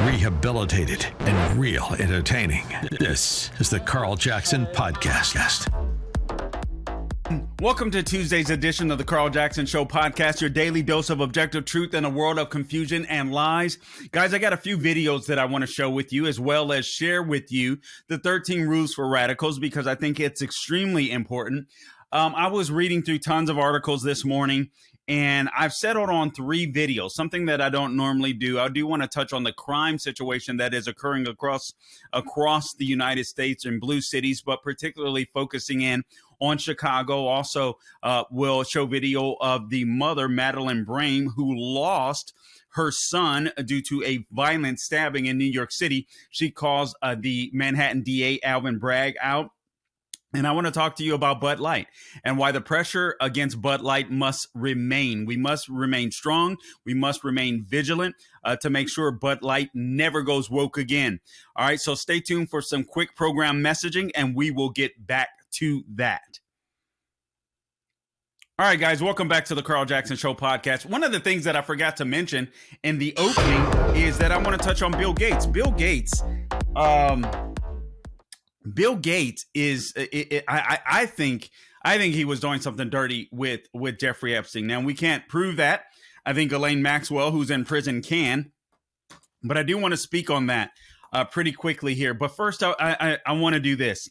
rehabilitated, and real entertaining. This is the Carl Jackson Podcast. Welcome to Tuesday's edition of the Carl Jackson Show podcast, your daily dose of objective truth in a world of confusion and lies. Guys, I got a few videos that I want to show with you, as well as share with you the 13 rules for radicals, because I think it's extremely important. I was reading through tons of articles this morning, and I've settled on 3 videos, something that I don't normally do. I do want to touch on the crime situation that is occurring across the United States in blue cities, but particularly focusing in on Chicago. Also, will show video of the mother, Madeline Brame, who lost her son due to a violent stabbing in New York City. She calls the Manhattan DA Alvin Bragg out. And I want to talk to you about Bud Light and why the pressure against Bud Light must remain. We must remain strong. We must remain vigilant to make sure Bud Light never goes woke again. All right, so stay tuned for some quick program messaging, and we will get back to that. All right, guys, welcome back to the Carl Jackson Show podcast. One of the things that I forgot to mention in the opening is that I want to touch on Bill Gates. Bill Gates is, I think he was doing something dirty with Jeffrey Epstein. Now, we can't prove that. I think Elaine Maxwell, who's in prison, can. But I do want to speak on that pretty quickly here. But first, I want to do this.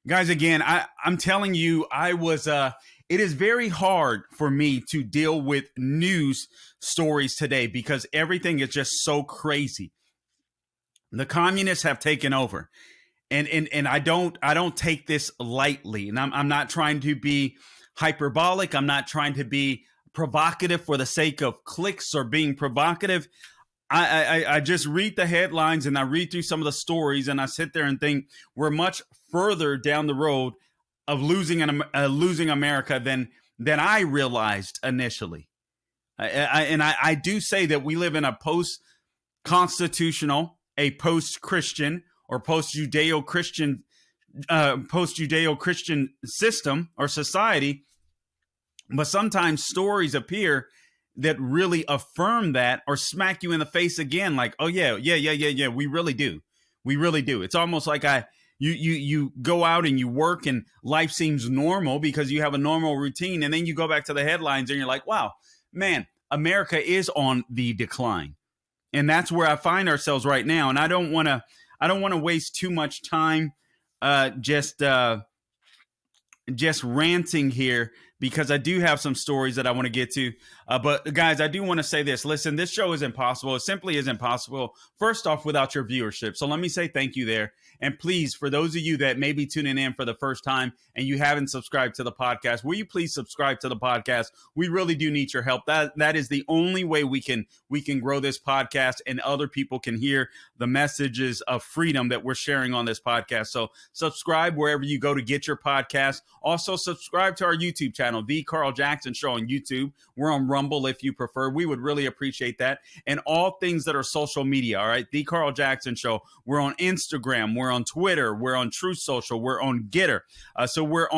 Guys, again, I'm telling you, it is very hard for me to deal with news stories today because everything is just so crazy. The communists have taken over, and I don't take this lightly. And I'm not trying to be hyperbolic. I'm not trying to be provocative for the sake of clicks or being provocative. I just read the headlines and I read through some of the stories and I sit there and think we're much further down the road of losing America than I realized initially. I do say that we live in a post-constitutional, a post-Christian or post-Judeo-Christian system or society, but sometimes stories appear that really affirm that or smack you in the face again, like, oh yeah, we really do. It's almost like you go out and you work and life seems normal because you have a normal routine, and then you go back to the headlines and you're like, wow, man, America is on the decline. And that's where I find ourselves right now. And I don't want to waste too much time just ranting here, because I do have some stories that I want to get to. But guys, I do want to say this. Listen, this show is impossible. It simply is impossible, first off, without your viewership. So let me say thank you there. And please, for those of you that may be tuning in for the first time and you haven't subscribed to the podcast, will you please subscribe to the podcast? We really do need your help. That is the only way we can grow this podcast and other people can hear the messages of freedom that we're sharing on this podcast. So subscribe wherever you go to get your podcast. Also, subscribe to our YouTube channel, The Carl Jackson Show on YouTube. We're on Rumble if you prefer. We would really appreciate that. And all things that are social media, all right? The Carl Jackson Show. We're on Instagram. We're on Twitter. We're on Truth Social. We're on Getter. So we're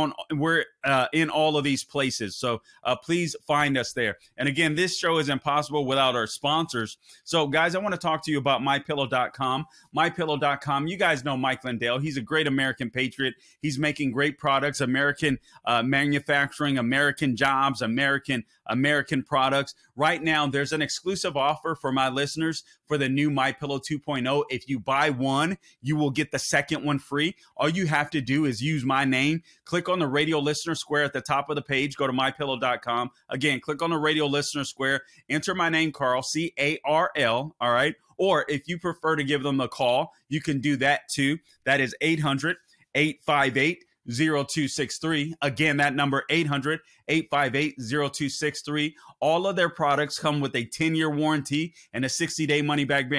in all of these places. So please find us there. And again, this show is impossible without our sponsors. So guys, I want to talk to you about MyPillow.com. MyPillow.com. You guys know Mike Lindell. He's a great American patriot. He's making great products, American manufacturing, American jobs, American products. Right now, there's an exclusive offer for my listeners for the new MyPillow 2.0. If you buy one, you will get the second one free. All you have to do is use my name. Click on the radio listener square at the top of the page. Go to MyPillow.com. Again, click on the radio listener square. Enter my name, Carl, C-A-R-L. All right. Or if you prefer to give them a call, you can do that too. That is 800-858-0263. Again, that number 800-858-0263. All of their products come with a 10-year warranty and a 60-day money back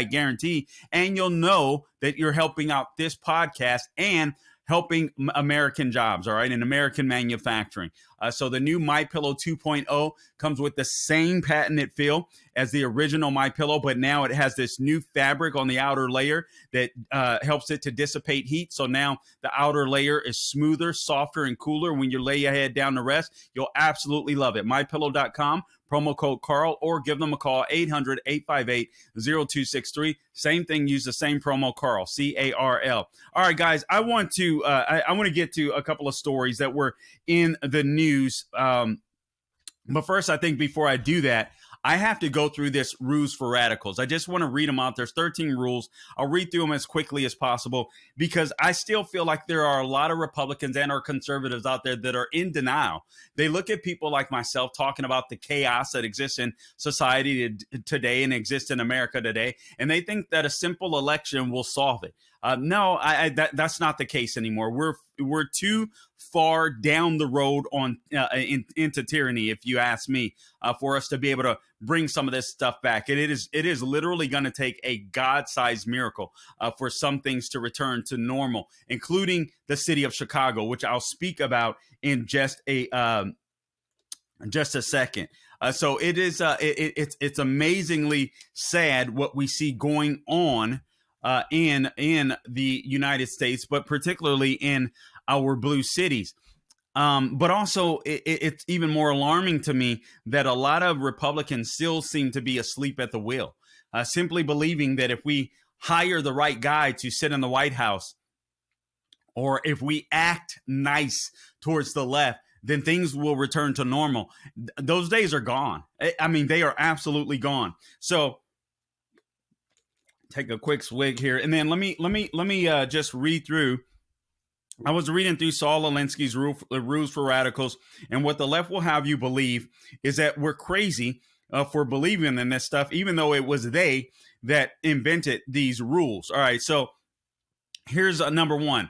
guarantee. And you'll know that you're helping out this podcast and helping American jobs, all right, and American manufacturing. So the new MyPillow 2.0 comes with the same patented feel as the original MyPillow, but now it has this new fabric on the outer layer that helps it to dissipate heat. So now the outer layer is smoother, softer, and cooler. When you lay your head down to rest, you'll absolutely love it. MyPillow.com. promo code Carl, or give them a call, 800-858-0263. Same thing, use the same promo Carl, C-A-R-L. All right, guys, I want to get to a couple of stories that were in the news. But first, I think before I do that, I have to go through this rules for radicals. I just want to read them out. There's 13 rules. I'll read through them as quickly as possible because I still feel like there are a lot of Republicans and or conservatives out there that are in denial. They look at people like myself talking about the chaos that exists in society today and exists in America today, and they think that a simple election will solve it. No, that's not the case anymore. We're too far down the road on into tyranny, if you ask me, for us to be able to bring some of this stuff back. And it is literally going to take a God-sized miracle for some things to return to normal, including the city of Chicago, which I'll speak about in just a second. So it is it's amazingly sad what we see going on in the United States, but particularly in our blue cities. But also, it's even more alarming to me that a lot of Republicans still seem to be asleep at the wheel, simply believing that if we hire the right guy to sit in the White House, or if we act nice towards the left, then things will return to normal. Those days are gone. I mean, they are absolutely gone. So take a quick swig here, and then let me just read through. I was reading through Saul Alinsky's Rules for Radicals, and what the left will have you believe is that we're crazy for believing in this stuff, even though it was they that invented these rules. All right, so here's number one.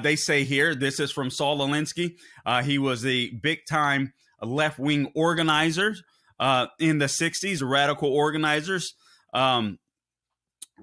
They say here, this is from Saul Alinsky. He was a big-time left-wing organizer in the 60s, radical organizers.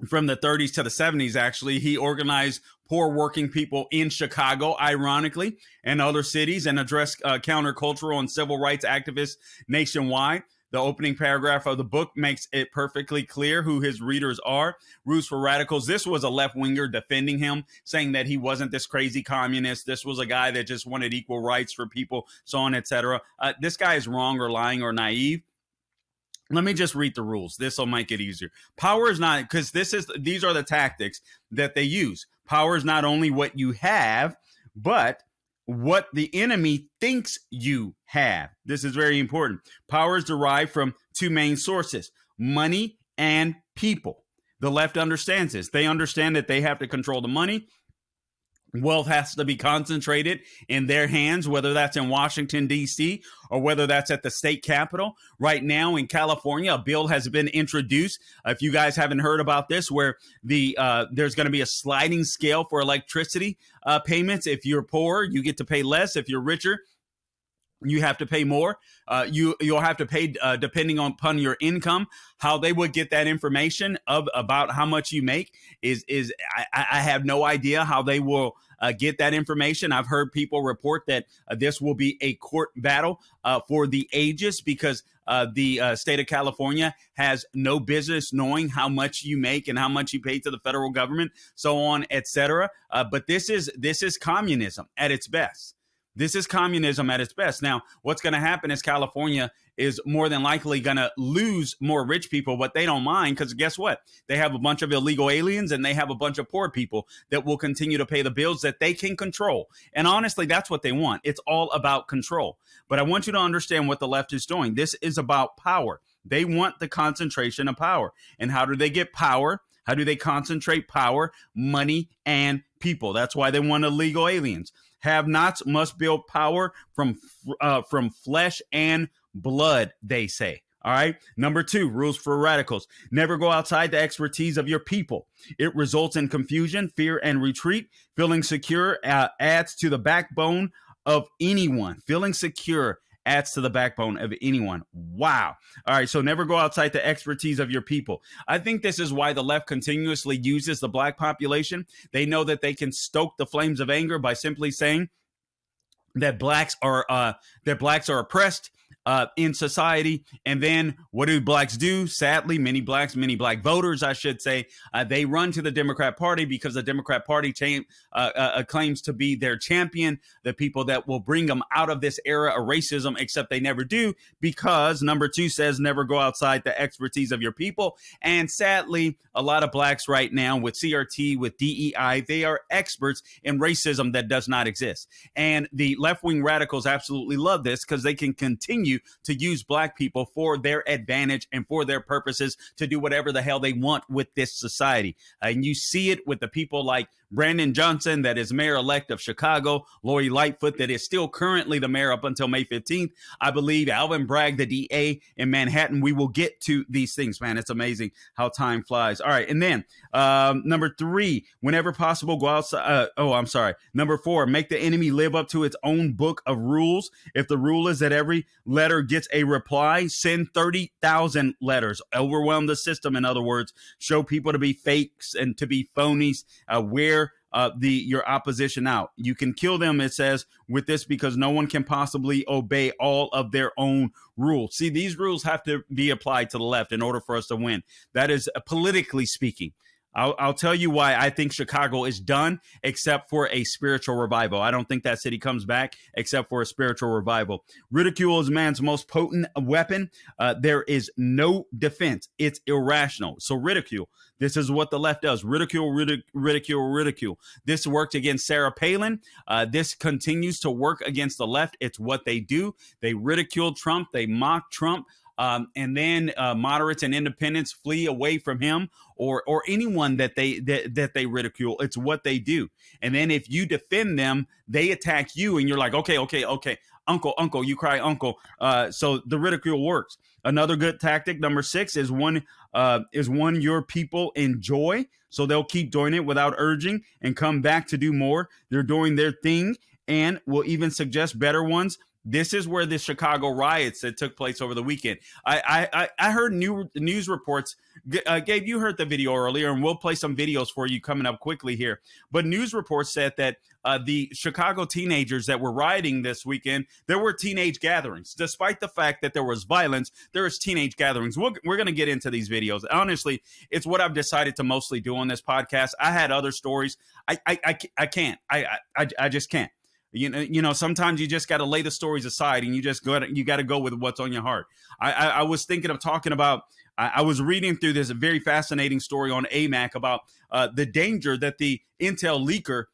From the 30s to the 70s, actually, he organized poor working people in Chicago, ironically, and other cities, and addressed countercultural and civil rights activists nationwide. The opening paragraph of the book makes it perfectly clear who his readers are. Rules for Radicals. This was a left-winger defending him, saying that he wasn't this crazy communist. This was a guy that just wanted equal rights for people, so on, etc. This guy is wrong or lying or naive. Let me just read the rules. This will make it easier. Power is not, because these are the tactics that they use. Power is not only what you have, but what the enemy thinks you have. This is very important. Power is derived from two main sources, money and people. The left understands this. They understand that they have to control the money. Wealth has to be concentrated in their hands, whether that's in Washington, D.C., or whether that's at the state capitol. Right now in California, a bill has been introduced. If you guys haven't heard about this, where there's going to be a sliding scale for electricity payments. If you're poor, you get to pay less. If you're richer, you have to pay more. You'll have to pay depending upon your income. How they would get that information about how much you make is I have no idea how they will get that information. I've heard people report that this will be a court battle for the ages, because the state of California has no business knowing how much you make and how much you pay to the federal government, so on, etc. But this is communism at its best. This is communism at its best. Now, what's going to happen is California is more than likely going to lose more rich people, but they don't mind, because guess what? They have a bunch of illegal aliens and they have a bunch of poor people that will continue to pay the bills that they can control. And honestly, that's what they want. It's all about control. But I want you to understand what the left is doing. This is about power. They want the concentration of power. And how do they get power? How do they concentrate power? Money and people. That's why they want illegal aliens. Have-nots must build power from flesh and blood, they say. All right. Number 2, rules for radicals. Never go outside the expertise of your people. It results in confusion, fear, and retreat. Feeling secure adds to the backbone of anyone. Feeling secure adds to the backbone of anyone. Wow. All right. So never go outside the expertise of your people. I think this is why the left continuously uses the black population. They know that they can stoke the flames of anger by simply saying that blacks are oppressed, in society. And then what do blacks do? Sadly, many black voters, I should say, they run to the Democrat Party because the Democrat Party claims to be their champion, the people that will bring them out of this era of racism, except they never do, because number 2 says never go outside the expertise of your people. And sadly, a lot of blacks right now with CRT, with DEI, they are experts in racism that does not exist. And the left-wing radicals absolutely love this because they can continue to use black people for their advantage and for their purposes to do whatever the hell they want with this society. And you see it with the people like Brandon Johnson, that is mayor-elect of Chicago, Lori Lightfoot, that is still currently the mayor up until May 15th. I believe Alvin Bragg, the DA in Manhattan. We will get to these things, man. It's amazing how time flies. All right. And then number 3, whenever possible, go outside. Number 4, make the enemy live up to its own book of rules. If the rule is that every letter gets a reply, send 30,000 letters. Overwhelm the system, in other words. Show people to be fakes and to be phonies. Wear your opposition out. You can kill them, it says, with this because no one can possibly obey all of their own rules. See, these rules have to be applied to the left in order for us to win. That is politically speaking. I'll tell you why I think Chicago is done, except for a spiritual revival. I don't think that city comes back except for a spiritual revival. Ridicule is man's most potent weapon. There is no defense. It's irrational. So ridicule. This is what the left does. Ridicule, ridicule, ridicule. This worked against Sarah Palin. This continues to work against the left. It's what they do. They ridicule Trump. They mock Trump. And then moderates and independents flee away from him or anyone that they ridicule. It's what they do. And then if you defend them, they attack you, and you're like, okay, uncle, you cry, uncle. So the ridicule works. Another good tactic, number 6, is one your people enjoy. So they'll keep doing it without urging and come back to do more. They're doing their thing and will even suggest better ones. This is where the Chicago riots that took place over the weekend. I heard news reports. Gabe, you heard the video earlier, and we'll play some videos for you coming up quickly here. But news reports said that the Chicago teenagers that were rioting this weekend, there were teenage gatherings. Despite the fact that there was violence, there was teenage gatherings. We're going to get into these videos. Honestly, it's what I've decided to mostly do on this podcast. I had other stories. I can't. I just can't. You know, sometimes you just got to lay the stories aside and you got to go with what's on your heart. I was thinking of talking about, I was reading through this very fascinating story on AMAC about the danger that the intel leaker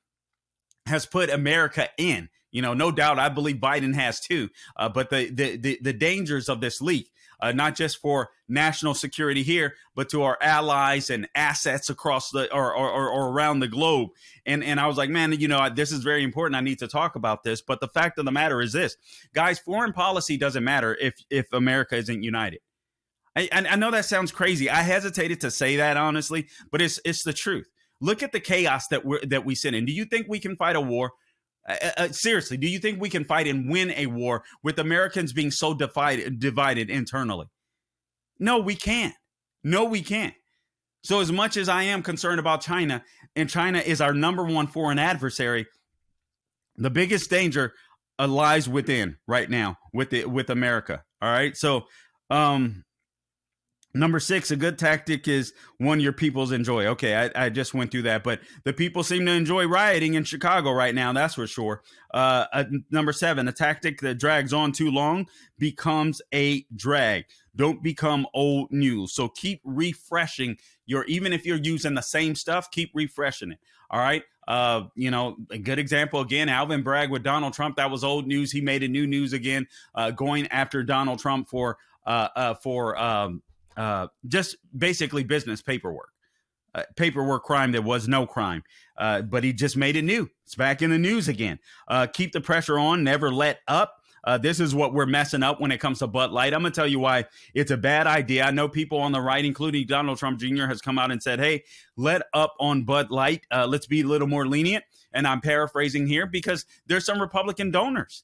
has put America in. You know, no doubt, I believe Biden has too. But the dangers of this leak, not just for national security here, but to our allies and assets across or around the globe. And I was like, man, you know, this is very important. I need to talk about this. But the fact of the matter is this, guys, foreign policy doesn't matter if America isn't united. I know that sounds crazy. I hesitated to say that, honestly, but it's the truth. Look at the chaos that we sit in. Do you think we can fight a war? Seriously, do you think we can fight and win a war with Americans being so divided internally? No, we can't. So as much as I am concerned about China, and China is our number one foreign adversary, the biggest danger lies within right now with America. All right. So number 6, a good tactic is one your peoples enjoy. Okay, I just went through that, but the people seem to enjoy rioting in Chicago right now, that's for sure. Number 7, a tactic that drags on too long becomes a drag. Don't become old news. So keep refreshing even if you're using the same stuff, keep refreshing it. All right. You know, a good example again, Alvin Bragg with Donald Trump. That was old news. He made a new news again, going after Donald Trump for just basically business paperwork crime. There was no crime, but he just made it new. It's back in the news again. Keep the pressure on, never let up. This is what we're messing up when it comes to Bud Light. I'm going to tell you why it's a bad idea. I know people on the right, including Donald Trump Jr., has come out and said, hey, let up on Bud Light. Let's be a little more lenient. And I'm paraphrasing here because there's some Republican donors.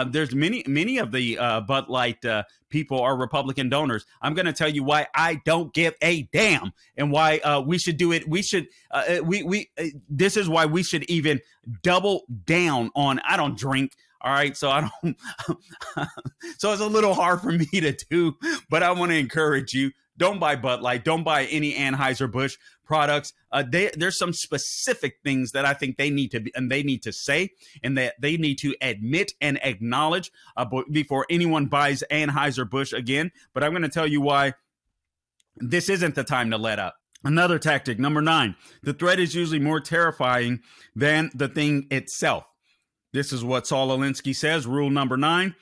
There's many of the Bud Light people are Republican donors. I'm going to tell you why I don't give a damn and why we should do it. This is why we should even double down on, I don't drink. All right. So I don't, so it's a little hard for me to do, but I want to encourage you. Don't buy Bud Light. Don't buy any Anheuser-Busch products. There's some specific things that I think they need to be, and they need to say, and that they need to admit and acknowledge before anyone buys Anheuser-Busch again. But I'm going to tell you why this isn't the time to let up. Another tactic, number 9, the threat is usually more terrifying than the thing itself. This is what Saul Alinsky says. Rule number 9.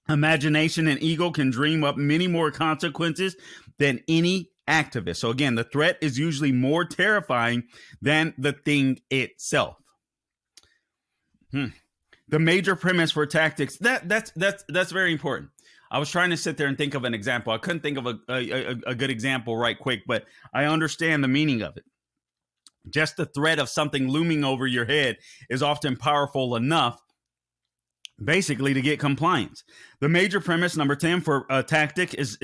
Imagination and ego can dream up many more consequences than any activist. So again, the threat is usually more terrifying than the thing itself. The major premise for tactics, that's very important. I was trying to sit there and think of an example. I couldn't think of a good example right quick, but I understand the meaning of it. Just the threat of something looming over your head is often powerful enough basically to get compliance. The major premise, number 10, for tactics is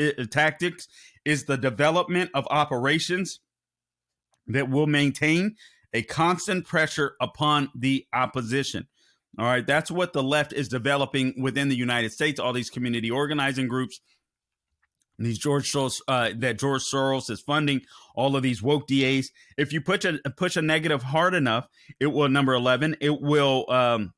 the development of operations that will maintain a constant pressure upon the opposition. All right, that's what the left is developing within the United States, all these community organizing groups, these George Soros is funding, all of these woke DAs. If you push a negative hard enough, it will, number 11, it will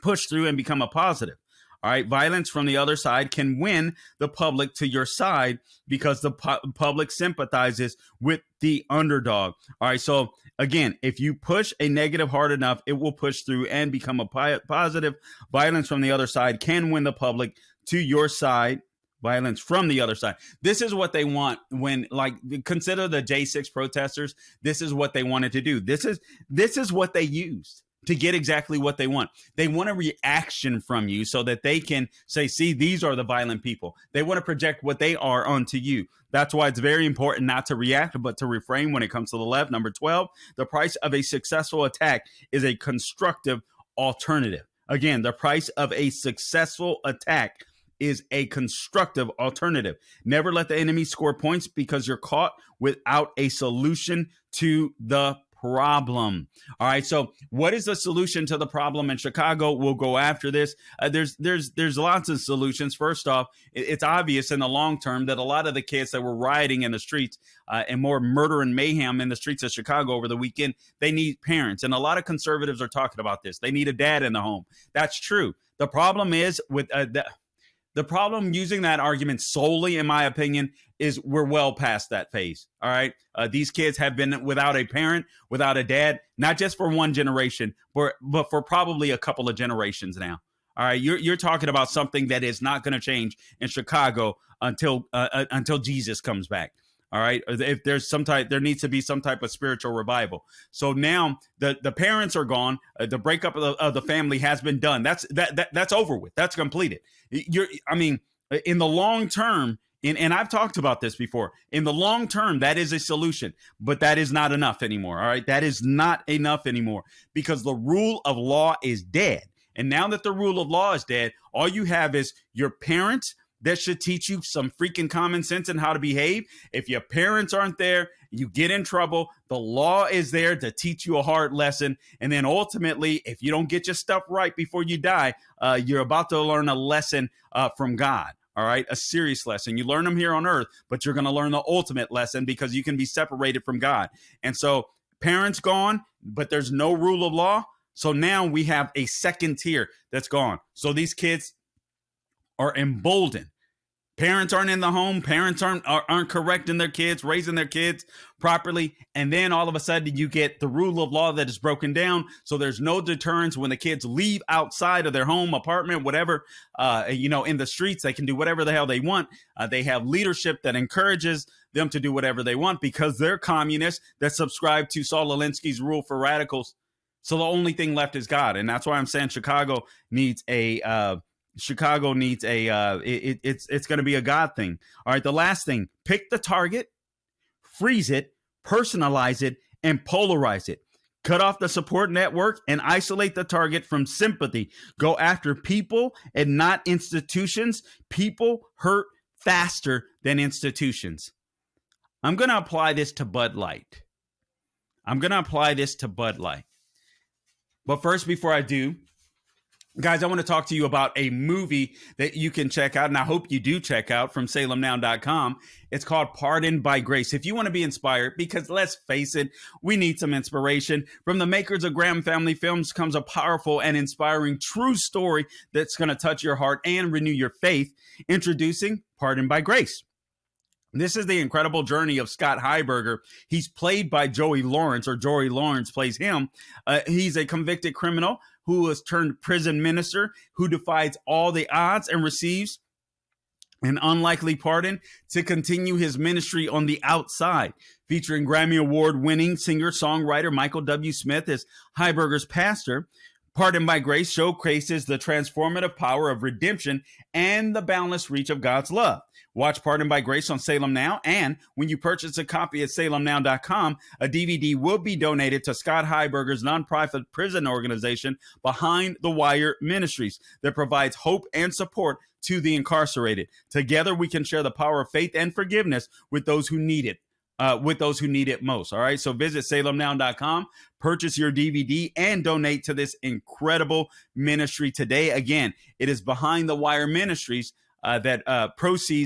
push through and become a positive. All right. Violence from the other side can win the public to your side because the public sympathizes with the underdog. All right. So again, if you push a negative hard enough, it will push through and become a positive. Violence from the other side can win the public to your side. Violence from the other side. This is what they want when, like, consider the J6 protesters. This is what they wanted to do. This is what they used to get exactly what they want. They want a reaction from you so that they can say, see, these are the violent people. They want to project what they are onto you. That's why it's very important not to react, but to refrain when it comes to the left. Number 12, the price of a successful attack is a constructive alternative. Again, the price of a successful attack is a constructive alternative. Never let the enemy score points because you're caught without a solution to the problem. All right. So what is the solution to the problem in Chicago? We'll go after this. There's lots of solutions. First off, it's obvious in the long term that a lot of the kids that were rioting in the streets and more murder and mayhem in the streets of Chicago over the weekend, they need parents. And a lot of conservatives are talking about this. They need a dad in the home. That's true. The problem is with the problem using that argument solely, in my opinion, is we're well past that phase. All right. These kids have been without a parent, without a dad, not just for one generation, but for probably a couple of generations now. All right. You're talking about something that is not going to change in Chicago until Jesus comes back. All right. If there's there needs to be some type of spiritual revival. So now the parents are gone. The breakup of the family has been done. That's over with. That's completed. In the long term, and I've talked about this before, in the long term, that is a solution, but that is not enough anymore. All right. That is not enough anymore because the rule of law is dead. And now that the rule of law is dead, all you have is your parents that should teach you some freaking common sense and how to behave. If your parents aren't there, you get in trouble. The law is there to teach you a hard lesson. And then ultimately, if you don't get your stuff right before you die, you're about to learn a lesson from God. All right. A serious lesson. You learn them here on earth, but you're going to learn the ultimate lesson because you can be separated from God. And so parents gone, but there's no rule of law. So now we have a second tier that's gone. So these kids are emboldened. Parents aren't in the home. Parents aren't correcting their kids, raising their kids properly. And then all of a sudden you get the rule of law that is broken down. So there's no deterrence when the kids leave outside of their home, apartment, whatever, in the streets. They can do whatever the hell they want. They have leadership that encourages them to do whatever they want because they're communists that subscribe to Saul Alinsky's rule for radicals. So the only thing left is God. And that's why I'm saying Chicago needs it's going to be a God thing. All right. The last thing, pick the target, freeze it, personalize it, and polarize it. Cut off the support network and isolate the target from sympathy. Go after people and not institutions. People hurt faster than institutions. I'm going to apply this to Bud Light. But first, before I do, Guys, I want to talk to you about a movie that you can check out, and I hope you do check out from salemnow.com. It's called Pardoned by Grace. If you want to be inspired, because let's face it, we need some inspiration. From the makers of Graham Family Films comes a powerful and inspiring true story that's going to touch your heart and renew your faith. Introducing Pardoned by Grace. This is the incredible journey of Scott Heiberger. He's played by Joey Lawrence, or Joey Lawrence plays him. He's a convicted criminal who was turned prison minister, who defies all the odds and receives an unlikely pardon to continue his ministry on the outside. Featuring Grammy Award-winning singer-songwriter Michael W. Smith as Heiberger's pastor, Pardoned by Grace showcases the transformative power of redemption and the boundless reach of God's love. Watch Pardoned by Grace on Salem Now, and when you purchase a copy at salemnow.com, a DVD will be donated to Scott Heiberger's nonprofit prison organization, Behind the Wire Ministries, that provides hope and support to the incarcerated. Together, we can share the power of faith and forgiveness with those who need it. Most. All right. So visit salemnow.com, purchase your DVD, and donate to this incredible ministry today. Again, it is Behind the Wire Ministries that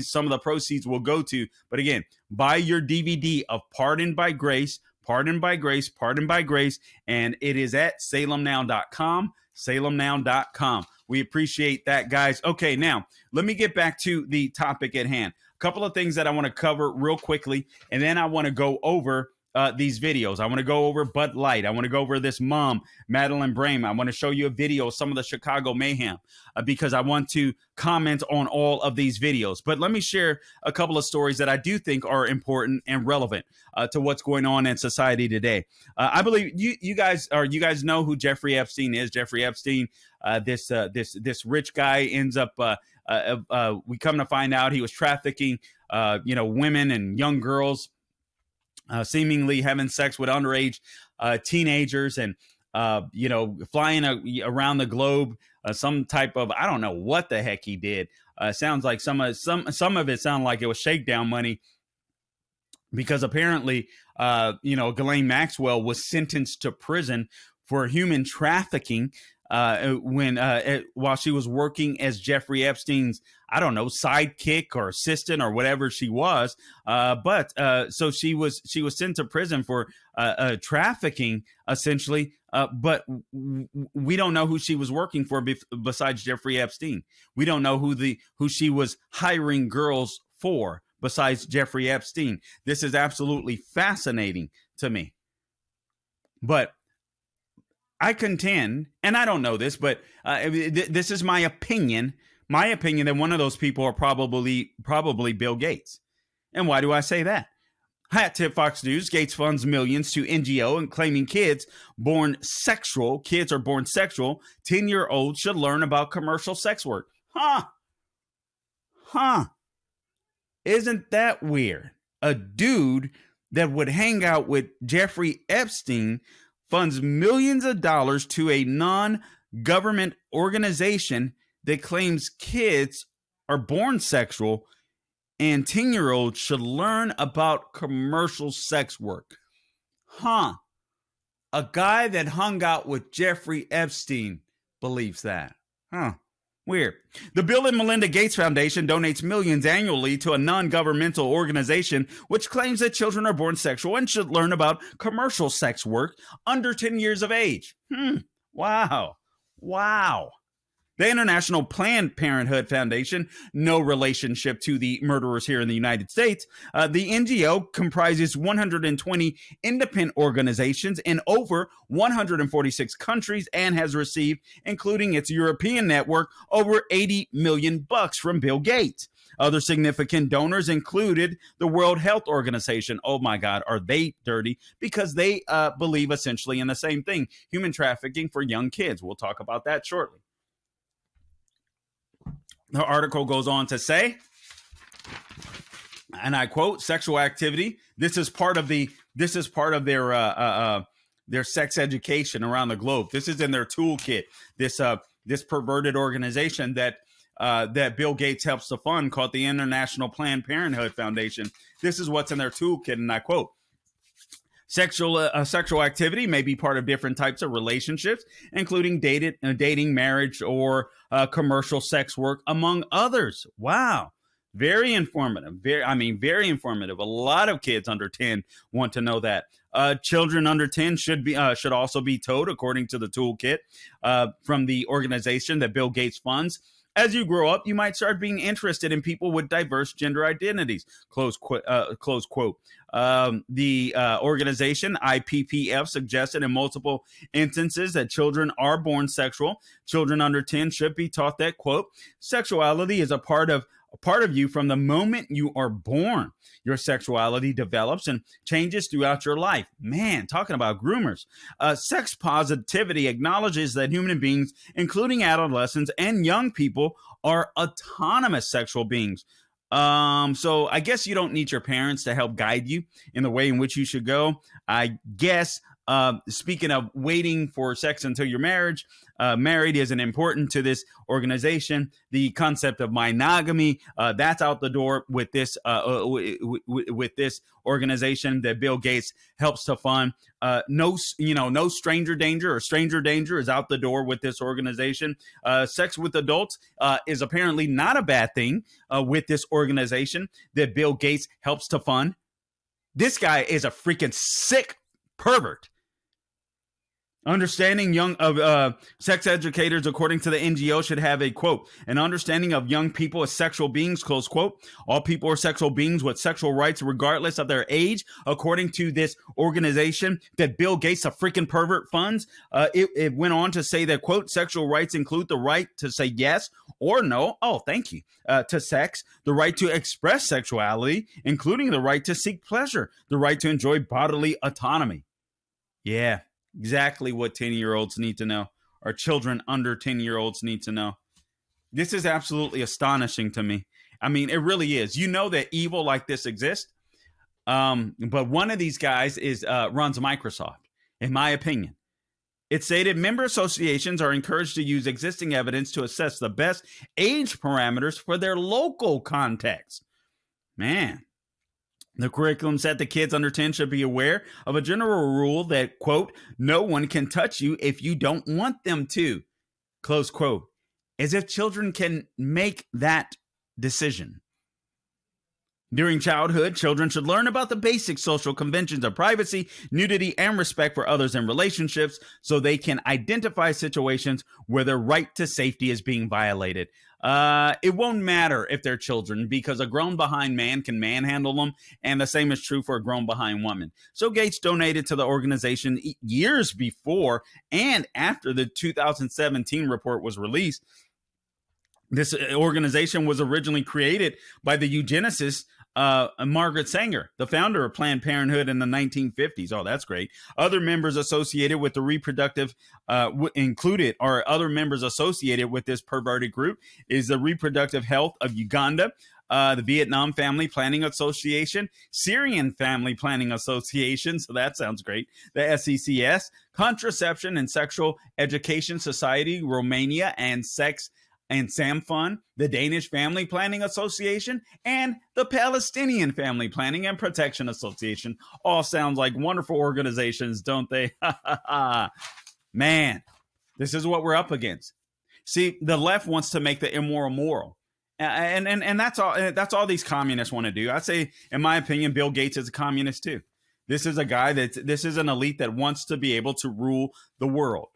some of the proceeds will go to. But again, buy your DVD of Pardoned by Grace, Pardoned by Grace, Pardoned by Grace, and it is at salemnow.com, salemnow.com. We appreciate that, guys. Okay, now let me get back to the topic at hand. Couple of things that I want to cover real quickly, and then I want to go over these videos. I want to go over Bud Light. I want to go over this mom, Madeline Brame. I want to show you a video of some of the Chicago mayhem because I want to comment on all of these videos. But let me share a couple of stories that I do think are important and relevant to what's going on in society today. I believe you guys know who Jeffrey Epstein is. Jeffrey Epstein, this rich guy ends up. We come to find out he was trafficking, women and young girls, seemingly having sex with underage teenagers, and flying around the globe. Some type of, I don't know what the heck he did. Sounds like some of it sounded like it was shakedown money, because apparently, Ghislaine Maxwell was sentenced to prison for human trafficking while she was working as Jeffrey Epstein's, I don't know, sidekick or assistant or whatever she was. So she was sent to prison for trafficking, essentially. But we don't know who she was working for besides Jeffrey Epstein. We don't know who she was hiring girls for besides Jeffrey Epstein. This is absolutely fascinating to me. But I contend, and I don't know this, but this is my opinion. My opinion that one of those people are probably Bill Gates. And why do I say that? Hat tip Fox News. Gates funds millions to NGO and claiming kids are born sexual. 10-year-olds should learn about commercial sex work. Isn't that weird? A dude that would hang out with Jeffrey Epstein funds millions of dollars to a non-government organization that claims kids are born sexual, and 10-year-olds should learn about commercial sex work. A guy that hung out with Jeffrey Epstein believes that. Weird. The Bill and Melinda Gates Foundation donates millions annually to a non-governmental organization which claims that children are born sexual and should learn about commercial sex work under 10 years of age. Wow. The International Planned Parenthood Foundation, no relationship to the murderers here in the United States. The NGO comprises 120 independent organizations in over 146 countries and has received, including its European network, over $80 million from Bill Gates. Other significant donors included the World Health Organization. Oh my God, are they dirty? Because they believe essentially in the same thing, human trafficking for young kids. We'll talk about that shortly. The article goes on to say, and I quote, sexual activity. This is part of their sex education around the globe. This is in their toolkit. This perverted organization that Bill Gates helps to fund, called the International Planned Parenthood Foundation. This is what's in their toolkit, and I quote, Sexual activity may be part of different types of relationships, including dating, marriage, or commercial sex work, among others. Wow. Very informative. Very informative. A lot of kids under 10 want to know that. Children under 10 should also be taught, according to the toolkit from the organization that Bill Gates funds. As you grow up, you might start being interested in people with diverse gender identities. Close quote. The organization IPPF suggested in multiple instances that children are born sexual. Children under 10 should be taught that, quote, sexuality is a part of you from the moment you are born. Your sexuality develops and changes throughout your life. Man, talking about groomers. Sex positivity acknowledges that human beings, including adolescents and young people, are autonomous sexual beings. So I guess you don't need your parents to help guide you in the way in which you should go. I guess, speaking of waiting for sex until you're married isn't important to this organization. The concept of monogamy, that's out the door with this with this organization that Bill Gates helps to fund. No stranger danger or stranger danger is out the door with this organization. Sex with adults is apparently not a bad thing with this organization that Bill Gates helps to fund. This guy is a freaking sick pervert. Understanding sex educators, according to the NGO, should have a, quote, an understanding of young people as sexual beings, close quote. All people are sexual beings with sexual rights regardless of their age, according to this organization that Bill Gates, a freaking pervert, funds. It went on to say that, quote, sexual rights include the right to say yes or no, thank you, to sex, the right to express sexuality, including the right to seek pleasure, the right to enjoy bodily autonomy. Yeah. Exactly what 10-year-olds need to know, or children under 10-year-olds need to know. This is absolutely astonishing to me. I mean, it really is. You know that evil like this exists, but one of these guys runs Microsoft, in my opinion. It stated member associations are encouraged to use existing evidence to assess the best age parameters for their local context. Man. The curriculum said the kids under 10 should be aware of a general rule that, quote, no one can touch you if you don't want them to, close quote, as if children can make that decision. During childhood, children should learn about the basic social conventions of privacy, nudity, and respect for others in relationships so they can identify situations where their right to safety is being violated. It won't matter if they're children because a grown behind man can manhandle them, and the same is true for a grown behind woman. So Gates donated to the organization years before and after the 2017 report was released. This organization was originally created by the eugenicist Margaret Sanger, the founder of Planned Parenthood in the 1950s. Oh, that's great. Other members associated with the reproductive other members associated with this perverted group is the Reproductive Health of Uganda, the Vietnam Family Planning Association, Syrian Family Planning Association, so that sounds great, the SECS, Contraception and Sexual Education Society, Romania, and Sex and Samfund, the Danish Family Planning Association, and the Palestinian Family Planning and Protection Association. All sounds like wonderful organizations, don't they? Man, this is what we're up against. See, the left wants to make the immoral moral. And that's all these communists want to do. I say, in my opinion, Bill Gates is a communist too. This is a guy this is an elite that wants to be able to rule the world.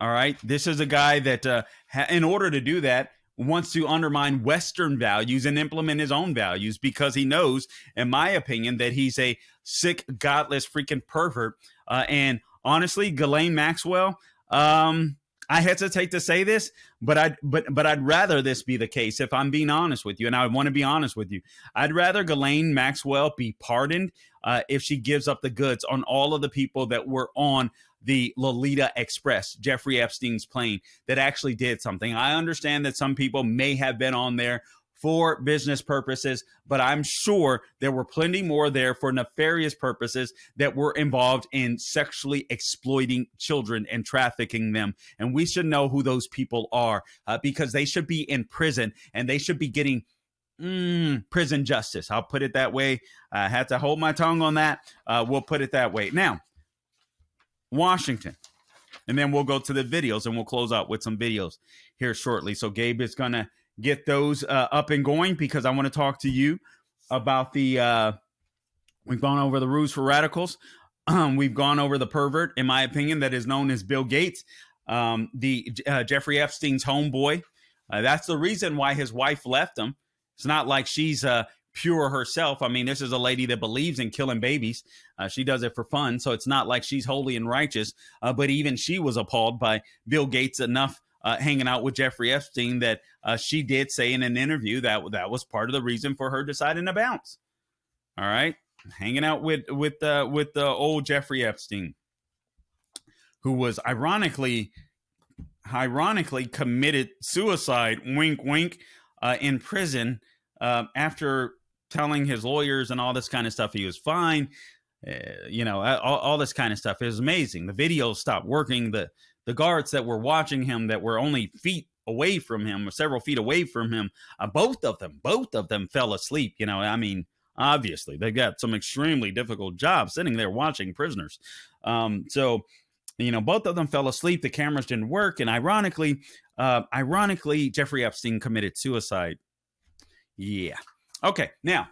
All right. This is a guy that, in order to do that, wants to undermine Western values and implement his own values because he knows, in my opinion, that he's a sick, godless, freaking pervert. And honestly, Ghislaine Maxwell, I hesitate to say this, but I'd rather this be the case if I'm being honest with you, and I want to be honest with you. I'd rather Ghislaine Maxwell be pardoned if she gives up the goods on all of the people that were on the Lolita Express, Jeffrey Epstein's plane, that actually did something. I understand that some people may have been on there for business purposes, but I'm sure there were plenty more there for nefarious purposes that were involved in sexually exploiting children and trafficking them. And we should know who those people are because they should be in prison and they should be getting prison justice. I'll put it that way. I had to hold my tongue on that. We'll put it that way. Now, Washington. And then we'll go to the videos and we'll close out with some videos here shortly. So Gabe is going to get those up and going because I want to talk to you about the we've gone over the ruse for radicals. We've gone over the pervert, in my opinion, that is known as Bill Gates, Jeffrey Epstein's homeboy. That's the reason why his wife left him. It's not like she's pure herself. I mean, this is a lady that believes in killing babies. She does it for fun. So it's not like she's holy and righteous. But even she was appalled by Bill Gates enough hanging out with Jeffrey Epstein that she did say in an interview that was part of the reason for her deciding to bounce. All right. Hanging out with the old Jeffrey Epstein, who was ironically committed suicide, wink, wink, in prison after telling his lawyers and all this kind of stuff he was fine. All this kind of stuff. It was amazing. The videos stopped working. The guards that were watching him, that were only feet away from him, or several feet away from him, both of them fell asleep. I mean, obviously, they got some extremely difficult jobs sitting there watching prisoners. So both of them fell asleep. The cameras didn't work. And ironically, Jeffrey Epstein committed suicide. Yeah. Okay. Now,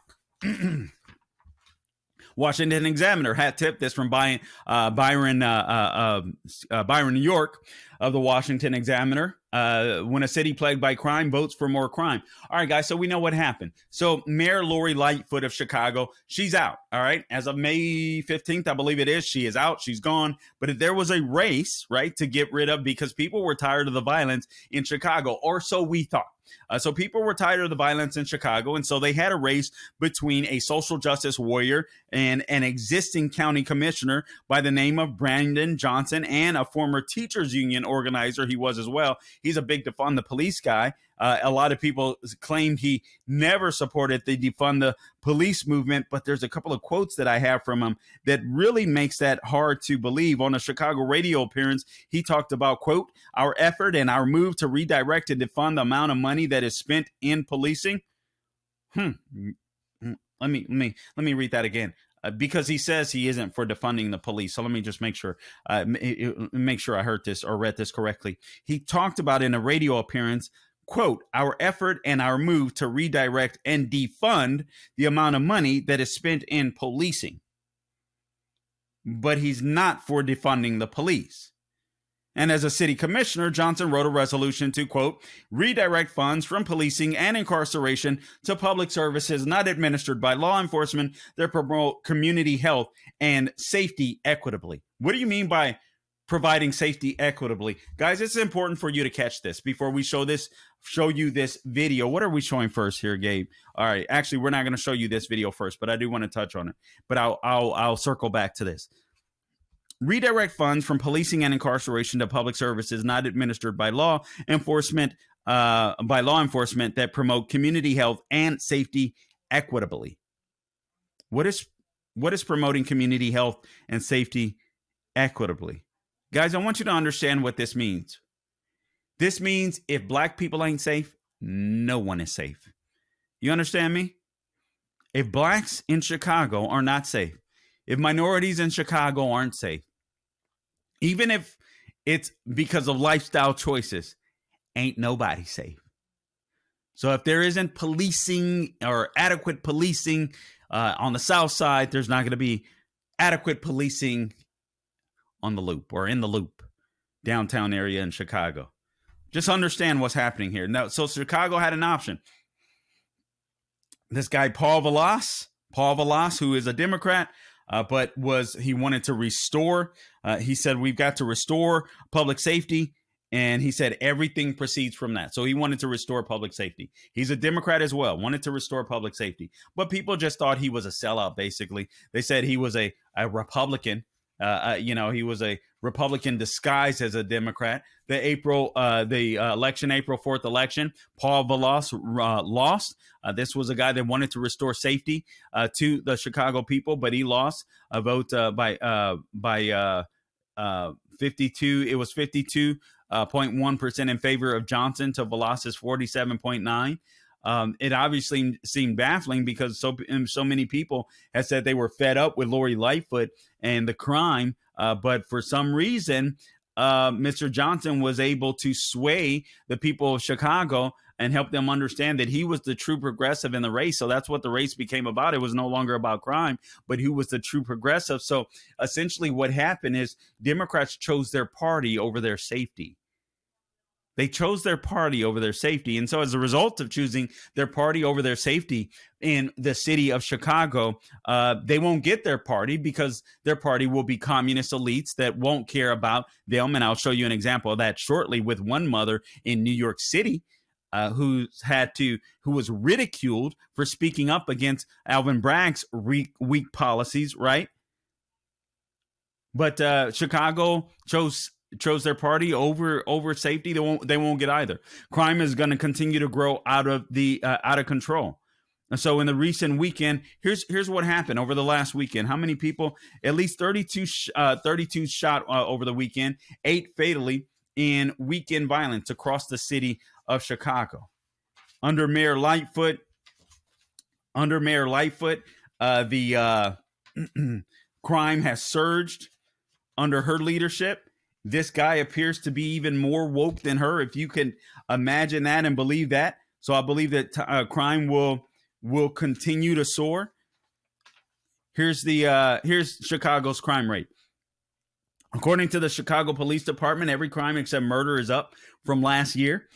Washington Examiner, hat tip. This from Byron New York of the Washington Examiner. When a city plagued by crime votes for more crime. All right, guys, so we know what happened. So Mayor Lori Lightfoot of Chicago, she's out, all right? As of May 15th, I believe it is, she is out, she's gone. But there was a race, right, to get rid of, because people were tired of the violence in Chicago, or so we thought. So people were tired of the violence in Chicago, and so they had a race between a social justice warrior and an existing county commissioner by the name of Brandon Johnson, and a former teachers union organizer he was as well. He's a big defund the police guy. A lot of people claimed he never supported the defund the police movement, but there's a couple of quotes that I have from him that really makes that hard to believe. On a Chicago radio appearance, he talked about, quote, our effort and our move to redirect and defund the amount of money that is spent in policing. Let me read that again. Because he says he isn't for defunding the police. So let me just make sure I heard this or read this correctly. He talked about in a radio appearance, quote, our effort and our move to redirect and defund the amount of money that is spent in policing. But he's not for defunding the police. And as a city commissioner, Johnson wrote a resolution to, quote, redirect funds from policing and incarceration to public services not administered by law enforcement that promote community health and safety equitably. What do you mean by providing safety equitably? Guys, it's important for you to catch this before we show you this video. What are we showing first here, Gabe? All right, actually, we're not going to show you this video first, but I do want to touch on it. But I'll circle back to this. Redirect funds from policing and incarceration to public services not administered by law enforcement that promote community health and safety equitably. What is promoting community health and safety equitably? Guys, I want you to understand what this means. This means if black people ain't safe, no one is safe. You understand me? If blacks in Chicago are not safe, if minorities in Chicago aren't safe, even if it's because of lifestyle choices, ain't nobody safe. So if there isn't policing or adequate policing on the South Side, there's not going to be adequate policing on the Loop or in the Loop, downtown area in Chicago. Just understand what's happening here. Now, so Chicago had an option. This guy, Paul Vallas, who is a Democrat, but he wanted to restore. He said, we've got to restore public safety. And he said everything proceeds from that. So he wanted to restore public safety. He's a Democrat as well, wanted to restore public safety. But people just thought he was a sellout, basically. They said he was a Republican. He was a Republican disguised as a Democrat. The election, April 4th election, Paul Vallas lost. This was a guy that wanted to restore safety to the Chicago people, but he lost a vote by 52. It was 52.1% in favor of Johnson to Vallas's 47.9. It obviously seemed baffling because so many people had said they were fed up with Lori Lightfoot and the crime. But for some reason, Mr. Johnson was able to sway the people of Chicago and help them understand that he was the true progressive in the race. So that's what the race became about. It was no longer about crime, but who was the true progressive. So essentially what happened is Democrats chose their party over their safety. They chose their party over their safety. And so as a result of choosing their party over their safety in the city of Chicago, they won't get their party because their party will be communist elites that won't care about them. And I'll show you an example of that shortly with one mother in New York City who was ridiculed for speaking up against Alvin Bragg's weak policies, right? But Chicago chose their party over safety. They won't get either. Crime is going to continue to grow out of control. And so in the recent weekend, here's what happened over the last weekend. How many people? At least 32 shot over the weekend, 8 fatally in weekend violence across the city of Chicago. Under Mayor Lightfoot, the crime has surged under her leadership. This guy appears to be even more woke than her, if you can imagine that and believe that. So I believe that crime will continue to soar. Here's Chicago's crime rate. According to the Chicago Police Department, every crime except murder is up from last year,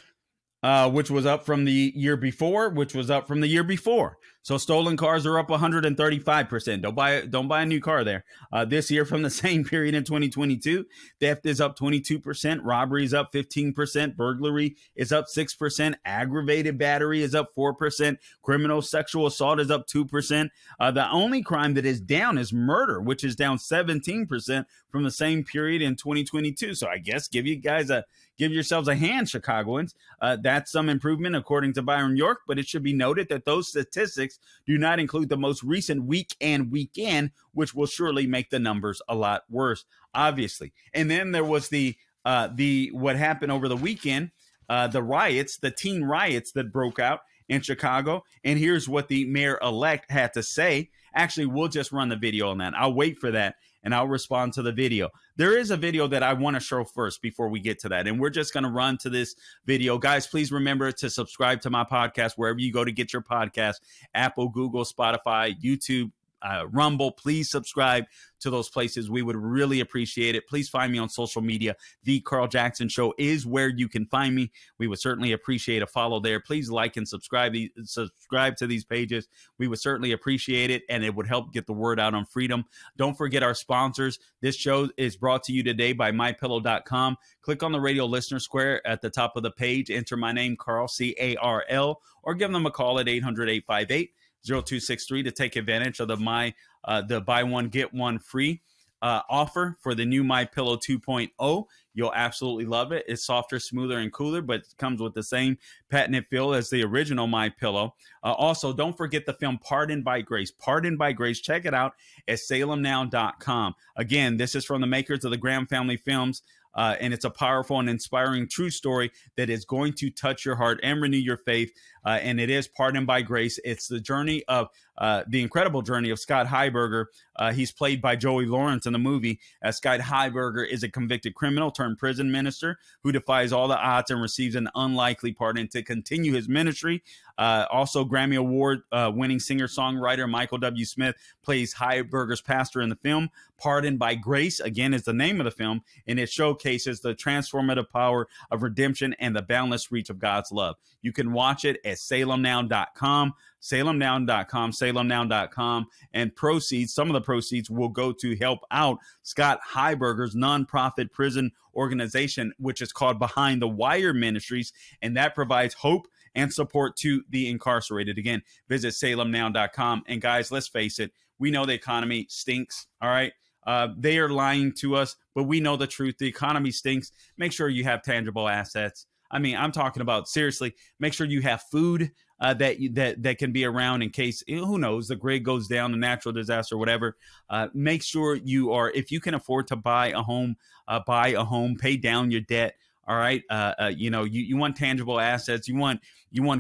which was up from the year before, which was up from the year before. So stolen cars are up 135%. Don't buy a new car there. This year from the same period in 2022, theft is up 22%, robbery is up 15%, burglary is up 6%, aggravated battery is up 4%, criminal sexual assault is up 2%. The only crime that is down is murder, which is down 17% from the same period in 2022. So I guess give yourselves a hand, Chicagoans. That's some improvement according to Byron York, but it should be noted that those statistics do not include the most recent weekend, which will surely make the numbers a lot worse, obviously. And then there was the what happened over the weekend, the teen riots that broke out in Chicago. And here's what the mayor-elect had to say. Actually, we'll just run the video on that. I'll wait for that, and I'll respond to the video. There is a video that I want to show first before we get to that, and we're just going to run to this video. Guys, please remember to subscribe to my podcast wherever you go to get your podcast, Apple, Google, Spotify, YouTube, Rumble. Please subscribe to those places. We would really appreciate it. Please find me on social media. The Carl Jackson Show is where you can find me. We would certainly appreciate a follow there. Please like and subscribe to these pages. We would certainly appreciate it, and it would help get the word out on freedom. Don't forget our sponsors. This show is brought to you today by MyPillow.com. Click on the radio listener square at the top of the page. Enter my name, Carl, C-A-R-L, or give them a call at 800-858-0263 to take advantage of the buy one get one free offer for the new My Pillow 2.0. You'll absolutely love it. It's softer, smoother, and cooler, but it comes with the same patented feel as the original My Pillow. Also, don't forget the film Pardoned by Grace. Pardoned by Grace. Check it out at salemnow.com. Again, this is from the makers of the Graham Family Films. And it's a powerful and inspiring true story that is going to touch your heart and renew your faith. And it is Pardoned by Grace. It's the journey of the incredible journey of Scott Heiberger. He's played by Joey Lawrence in the movie. Scott Heiberger is a convicted criminal turned prison minister who defies all the odds and receives an unlikely pardon to continue his ministry. Also, Grammy Award winning singer-songwriter Michael W. Smith plays Heiberger's pastor in the film. Pardoned by Grace, again, is the name of the film, and it showcases the transformative power of redemption and the boundless reach of God's love. You can watch it at salemnow.com, salemnow.com, and some of the proceeds will go to help out Scott Heiberger's nonprofit prison organization, which is called Behind the Wire Ministries, and that provides hope and support to the incarcerated. Again, visit salemnow.com. And guys, let's face it, we know the economy stinks, all right? They are lying to us, but we know the truth. The economy stinks. Make sure you have tangible assets. I mean, I'm talking about, seriously, make sure you have food that can be around in case, who knows, the grid goes down, a natural disaster, whatever. Make sure you are, if you can afford to buy a home, pay down your debt. All right. You want tangible assets. You want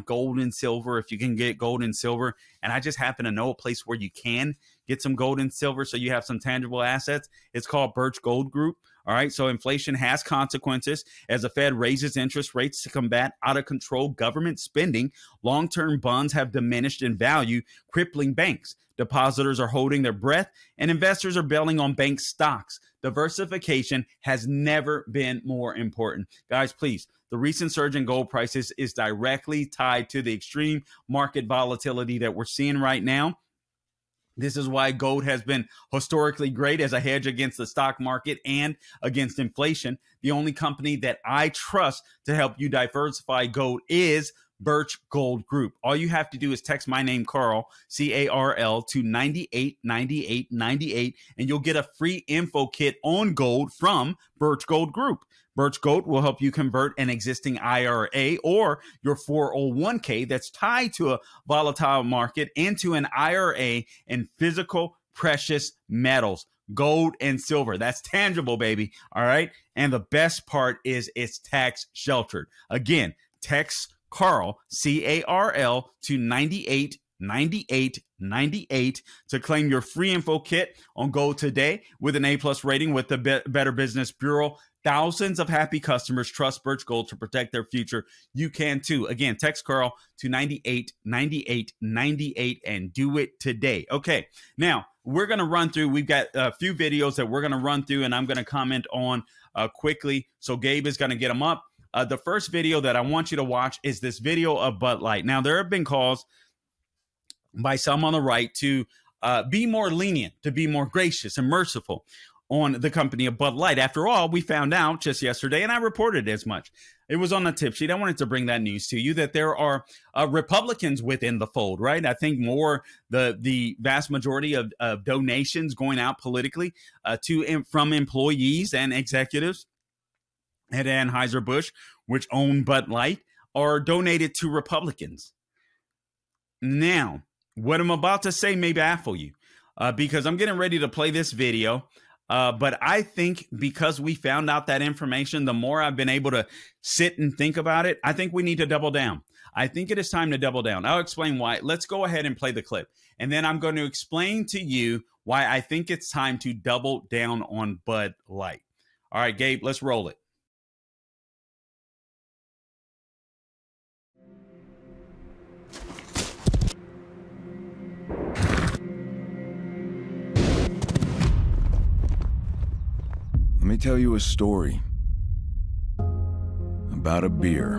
gold and silver if you can get gold and silver. And I just happen to know a place where you can get some gold and silver so you have some tangible assets. It's called Birch Gold Group. All right. So inflation has consequences as the Fed raises interest rates to combat out of control government spending. Long-term bonds have diminished in value, crippling banks. Depositors are holding their breath and investors are bailing on bank stocks. Diversification has never been more important. Guys, please, the recent surge in gold prices is directly tied to the extreme market volatility that we're seeing right now. This is why gold has been historically great as a hedge against the stock market and against inflation. The only company that I trust to help you diversify gold is Birch Gold Group. All you have to do is text my name, Carl, C-A-R-L, to 989898, and you'll get a free info kit on gold from Birch Gold Group. Birch Gold will help you convert an existing IRA or your 401k that's tied to a volatile market into an IRA in physical precious metals, gold and silver. That's tangible, baby. All right. And the best part is it's tax sheltered. Again, text Carl, C-A-R-L, to 989898 to claim your free info kit on gold today with an A+ rating with the Better Business Bureau. Thousands of happy customers trust Birch Gold to protect their future. You can too. Again, text Carl to 989898 and do it today. Okay, now we're going to run through. We've got a few videos that we're going to run through and I'm going to comment on quickly. So Gabe is going to get them up. The first video that I want you to watch is this video of Bud Light. Now, there have been calls by some on the right to be more lenient, to be more gracious and merciful on the company of Bud Light. After all, we found out just yesterday, and I reported as much. It was on the tip sheet. I wanted to bring that news to you that there are Republicans within the fold, right? I think more the vast majority of donations going out politically from employees and executives at Anheuser-Busch, which own Bud Light, are donated to Republicans. Now, what I'm about to say may baffle you because I'm getting ready to play this video. But I think because we found out that information, the more I've been able to sit and think about it, I think we need to double down. I think it is time to double down. I'll explain why. Let's go ahead and play the clip. And then I'm going to explain to you why I think it's time to double down on Bud Light. All right, Gabe, let's roll it. Let me tell you a story about a beer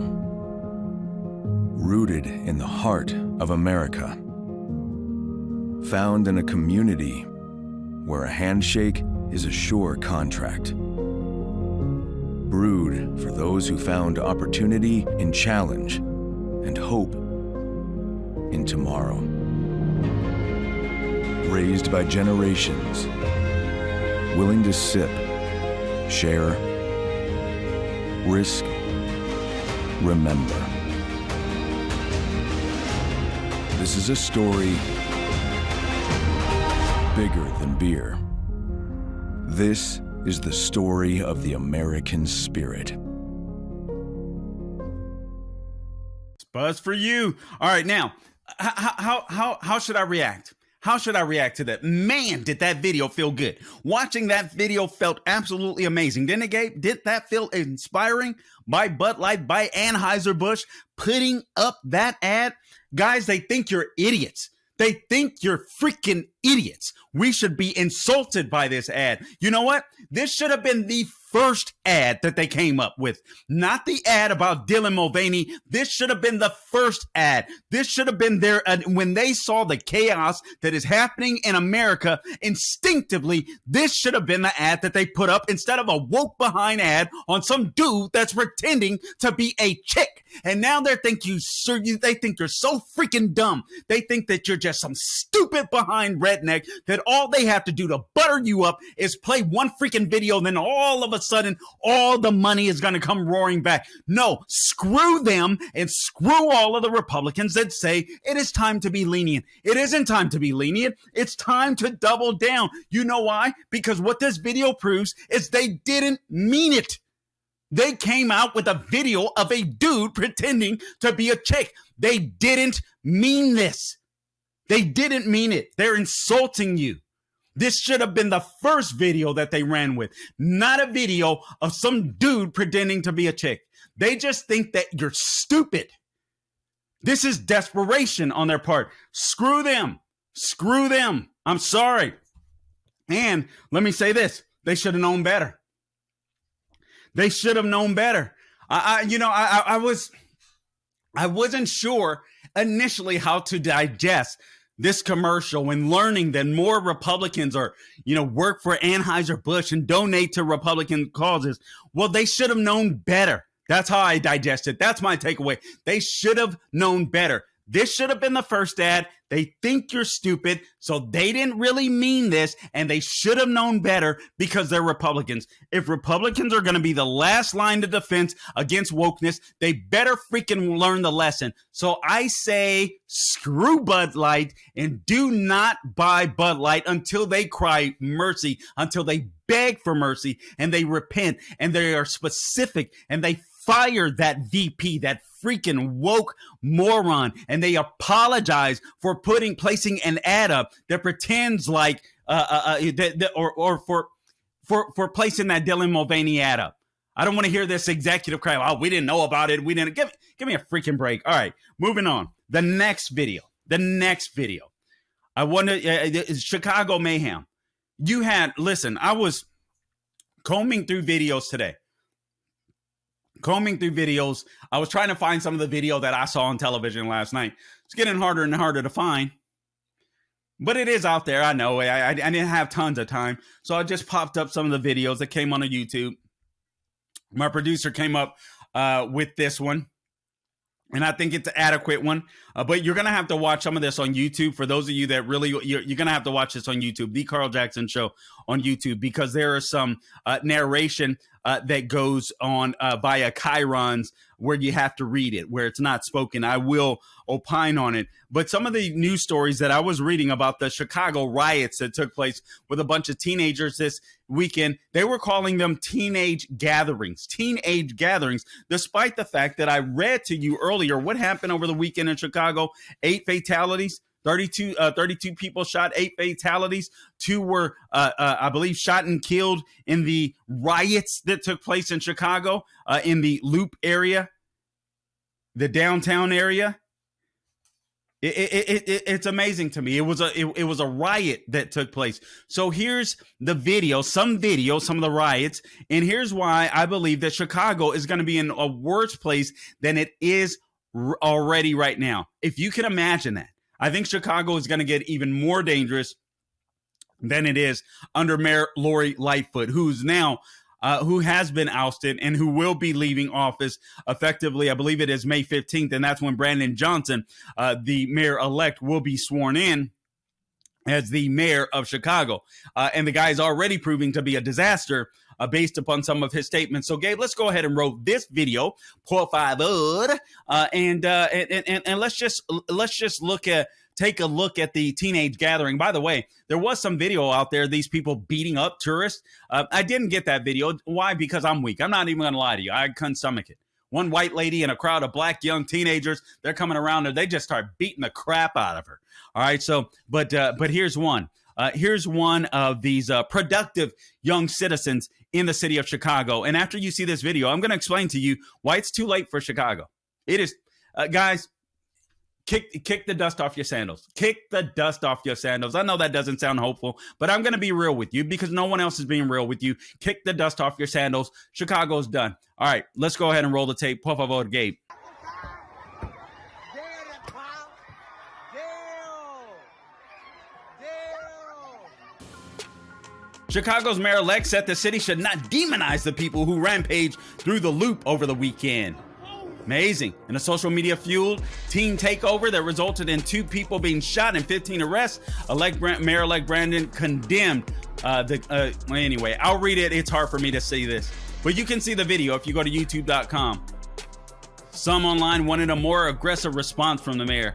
rooted in the heart of America, found in a community where a handshake is a sure contract, brewed for those who found opportunity in challenge and hope in tomorrow, raised by generations willing to sip, share, risk, remember. This is a story bigger than beer. This is the story of the American spirit. Buzz for you. All right, now, how should I react? How should I react to that? Man, did that video feel good. Watching that video felt absolutely amazing. Didn't it, Gabe? Did that feel inspiring? By Bud Light, by Anheuser-Busch, putting up that ad? Guys, they think you're idiots. They think you're freaking idiots. We should be insulted by this ad. You know what? This should have been the first ad that they came up with, not the ad about Dylan Mulvaney. This should have been the first ad. This should have been their, when they saw the chaos that is happening in America, instinctively, this should have been the ad that they put up instead of a woke behind ad on some dude that's pretending to be a chick. And now they think you're so freaking dumb. They think that you're just some stupid behind redneck that all they have to do to butter you up is play one freaking video, and then all of a sudden all the money is going to come roaring back. No, screw them and screw all of the Republicans that say it is time to be lenient. It isn't time to be lenient. It's time to double down. You know why? Because what this video proves is they didn't mean it. They came out with a video of a dude pretending to be a chick. They didn't mean this. They didn't mean it. They're insulting you. This should have been the first video that they ran with, not a video of some dude pretending to be a chick. They just think that you're stupid. This is desperation on their part. Screw them. Screw them. I'm sorry. And let me say this. They should have known better. They should have known better. I wasn't sure initially how to digest this commercial when learning that more Republicans are, work for Anheuser-Busch and donate to Republican causes. Well, they should have known better. That's how I digest it. That's my takeaway. They should have known better. This should have been the first ad. They think you're stupid, so they didn't really mean this, and they should have known better because they're Republicans. If Republicans are going to be the last line of defense against wokeness, they better freaking learn the lesson. So I say screw Bud Light and do not buy Bud Light until they cry mercy, until they beg for mercy and they repent and they are specific and they fire that VP, that freaking woke moron, and they apologize for placing an ad up that pretends like for placing that Dylan Mulvaney ad up. I don't want to hear this executive cry. Oh, we didn't know about it. We didn't. Give me a freaking break. All right, moving on. The next video. I want to Chicago mayhem. I was combing through videos today. I was trying to find some of the video that I saw on television last night. It's getting harder and harder to find, but it is out there. I know. I didn't have tons of time, so I just popped up some of the videos that came on YouTube. My producer came up with this one, and I think it's an adequate one. But you're going to have to watch some of this on YouTube. For those of you that really, you're going to have to watch this on YouTube, The Carl Jackson Show on YouTube, because there is some narration that goes on via chyrons where you have to read it, where it's not spoken. I will opine on it. But some of the news stories that I was reading about the Chicago riots that took place with a bunch of teenagers this weekend, they were calling them teenage gatherings, despite the fact that I read to you earlier what happened over the weekend in Chicago. 8 fatalities. 32 people shot, 8 fatalities. 2 were, I believe, shot and killed in the riots that took place in Chicago, in the Loop area, the downtown area. It's amazing to me. It was a riot that took place. So here's the video, some of the riots, and here's why I believe that Chicago is going to be in a worse place than it is already right now. If you can imagine that. I think Chicago is going to get even more dangerous than it is under Mayor Lori Lightfoot, who has been ousted and who will be leaving office effectively. I believe it is May 15th, and that's when Brandon Johnson, the mayor-elect, will be sworn in as the mayor of Chicago. And the guy is already proving to be a disaster based upon some of his statements. So, Gabe, let's go ahead and roll this video, por favor, and let's just take a look at the teenage gathering. By the way, there was some video out there, these people beating up tourists. I didn't get that video. Why? Because I'm weak. I'm not even going to lie to you. I couldn't stomach it. One white lady and a crowd of black young teenagers, they're coming around her. They just start beating the crap out of her. All right. So, but here's one. Here's one of these productive young citizens in the city of Chicago. And after you see this video, I'm going to explain to you why it's too late for Chicago. It is, guys, kick the dust off your sandals. Kick the dust off your sandals. I know that doesn't sound hopeful, but I'm going to be real with you because no one else is being real with you. Kick the dust off your sandals. Chicago's done. All right, let's go ahead and roll the tape. Por favor, Gabe. Chicago's mayor-elect said the city should not demonize the people who rampaged through the Loop over the weekend. Amazing. In a social media fueled teen takeover that resulted in 2 people being shot and 15 arrests, Mayor-elect Brandon condemned anyway, I'll read it. It's hard for me to see this, but you can see the video if you go to youtube.com. Some online wanted a more aggressive response from the mayor,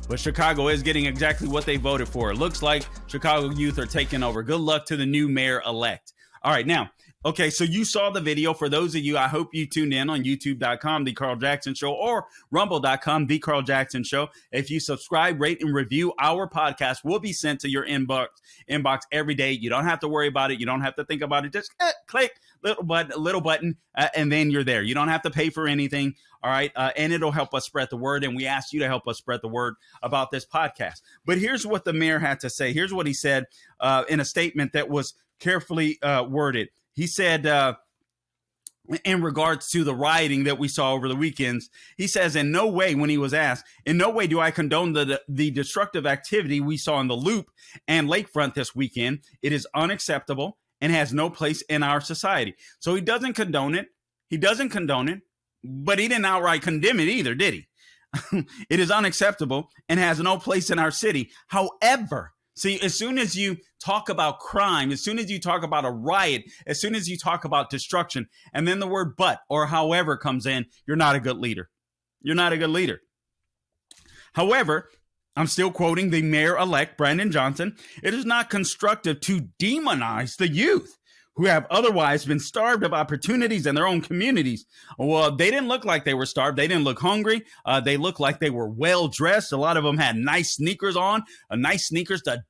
but Chicago is getting exactly what they voted for. It looks like Chicago youth are taking over. Good luck to the new mayor-elect. All right, now, Okay, so you saw the video. For those of you, I hope you tuned in on youtube.com, The Carl Jackson Show, or rumble.com, The Carl Jackson Show. If you subscribe, rate, and review, our podcast will be sent to your inbox every day. You don't have to worry about it. You don't have to think about it. Just click little button, and then you're there. You don't have to pay for anything. All right. And it'll help us spread the word. And we ask you to help us spread the word about this podcast. But here's what the mayor had to say. Here's what he said in a statement that was carefully worded. He said, in regards to the rioting that we saw over the weekends, he says, in no way, when he was asked, in no way do I condone the destructive activity we saw in the Loop and Lakefront this weekend. It is unacceptable and has no place in our society. So he doesn't condone it. He doesn't condone it, but he didn't outright condemn it either, did he? It is unacceptable and has no place in our city. However, see, as soon as you talk about crime, as soon as you talk about a riot, as soon as you talk about destruction, and then the word but or however comes in, you're not a good leader. You're not a good leader. However, I'm still quoting the mayor-elect, Brandon Johnson. It is not constructive to demonize the youth who have otherwise been starved of opportunities in their own communities. Well, they didn't look like they were starved. They didn't look hungry. They looked like they were well dressed. A lot of them had nice sneakers on, nice sneakers to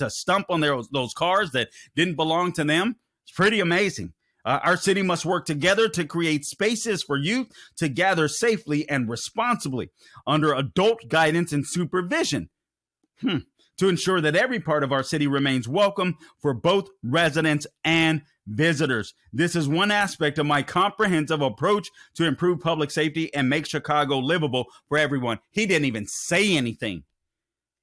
stump on those cars that didn't belong to them. It's pretty amazing. Our city must work together to create spaces for youth to gather safely and responsibly under adult guidance and supervision. To ensure that every part of our city remains welcome for both residents and visitors. This is one aspect of my comprehensive approach to improve public safety and make Chicago livable for everyone. He didn't even say anything.